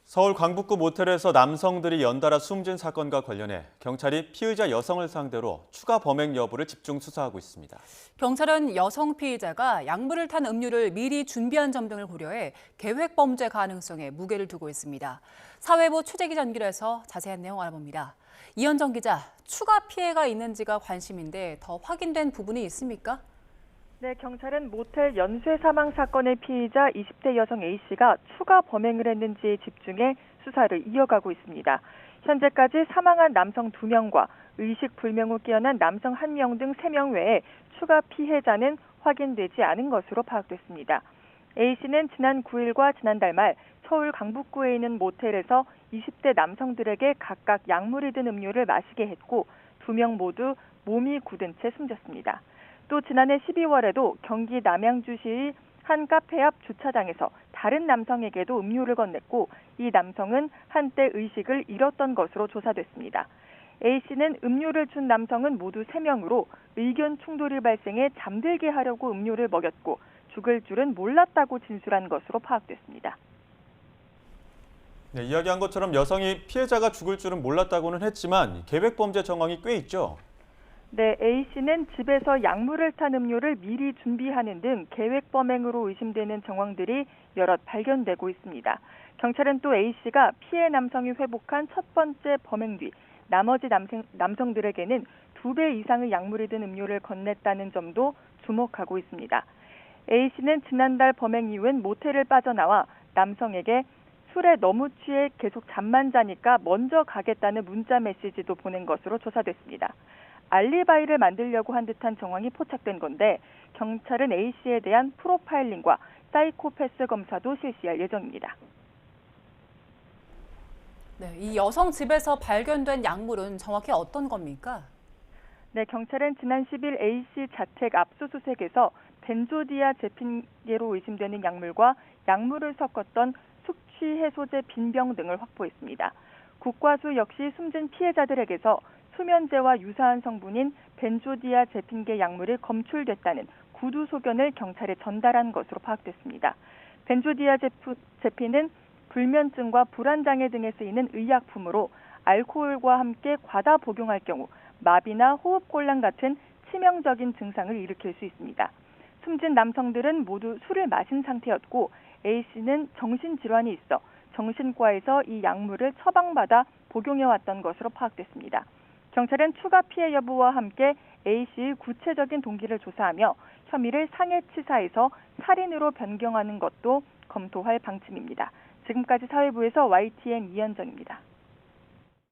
서울 광북구 모텔에서 남성들이 연달아 숨진 사건과 관련해 경찰이 피의자 여성을 상대로 추가 범행 여부를 집중 수사하고 있습니다. 경찰은 여성 피의자가 약물을 탄 음료를 미리 준비한 점 등을 고려해 계획 범죄 가능성에 무게를 두고 있습니다. 사회부 최재기 연결해서 자세한 내용 알아봅니다. 이현정 기자, 추가 피해가 있는지가 관심인데 더 확인된 부분이 있습니까? 네, 경찰은 모텔 연쇄 사망 사건의 피의자 20대 여성 A씨가 추가 범행을 했는지에 집중해 수사를 이어가고 있습니다. 현재까지 사망한 남성 2명과 의식 불명 후 깨어난 남성 1명 등 3명 외에 추가 피해자는 확인되지 않은 것으로 파악됐습니다. A씨는 지난 9일과 지난달 말 서울 강북구에 있는 모텔에서 20대 남성들에게 각각 약물이 든 음료를 마시게 했고 2명 모두 몸이 굳은 채 숨졌습니다. 또 지난해 12월에도 경기 남양주시의 한 카페 앞 주차장에서 다른 남성에게도 음료를 건넸고 이 남성은 한때 의식을 잃었던 것으로 조사됐습니다. A씨는 음료를 준 남성은 모두 3명으로 의견 충돌이 발생해 잠들게 하려고 음료를 먹였고 죽을 줄은 몰랐다고 진술한 것으로 파악됐습니다. 네, 이야기한 것처럼 여성이 피해자가 죽을 줄은 몰랐다고는 했지만 계획 범죄 정황이 꽤 있죠. 네, A씨는 집에서 약물을 탄 음료를 미리 준비하는 등 계획 범행으로 의심되는 정황들이 여럿 발견되고 있습니다. 경찰은 또 A씨가 피해 남성이 회복한 첫 번째 범행 뒤 나머지 남성들에게는 2배 이상의 약물이 든 음료를 건넸다는 점도 주목하고 있습니다. A씨는 지난달 범행 이후엔 모텔을 빠져나와 남성에게 술에 너무 취해 계속 잠만 자니까 먼저 가겠다는 문자 메시지도 보낸 것으로 조사됐습니다. 알리바이를 만들려고 한 듯한 정황이 포착된 건데 경찰은 A씨에 대한 프로파일링과 사이코패스 검사도 실시할 예정입니다. 네, 이 여성 집에서 발견된 약물은 정확히 어떤 겁니까? 네, 경찰은 지난 10일 A씨 자택 압수수색에서 벤조디아제핀계로 의심되는 약물과 약물을 섞었던 숙취 해소제 빈병 등을 확보했습니다. 국과수 역시 숨진 피해자들에게서 수면제와 유사한 성분인 벤조디아제핀계 약물이 검출됐다는 구두 소견을 경찰에 전달한 것으로 파악됐습니다. 벤조디아제핀은 불면증과 불안장애 등에 쓰이는 의약품으로 알코올과 함께 과다 복용할 경우 마비나 호흡곤란 같은 치명적인 증상을 일으킬 수 있습니다. 숨진 남성들은 모두 술을 마신 상태였고 A씨는 정신질환이 있어 정신과에서 이 약물을 처방받아 복용해왔던 것으로 파악됐습니다. 경찰은 추가 피해 여부와 함께 A씨의 구체적인 동기를 조사하며 혐의를 상해치사에서 살인으로 변경하는 것도 검토할 방침입니다. 지금까지 사회부에서 YTN 이현정입니다.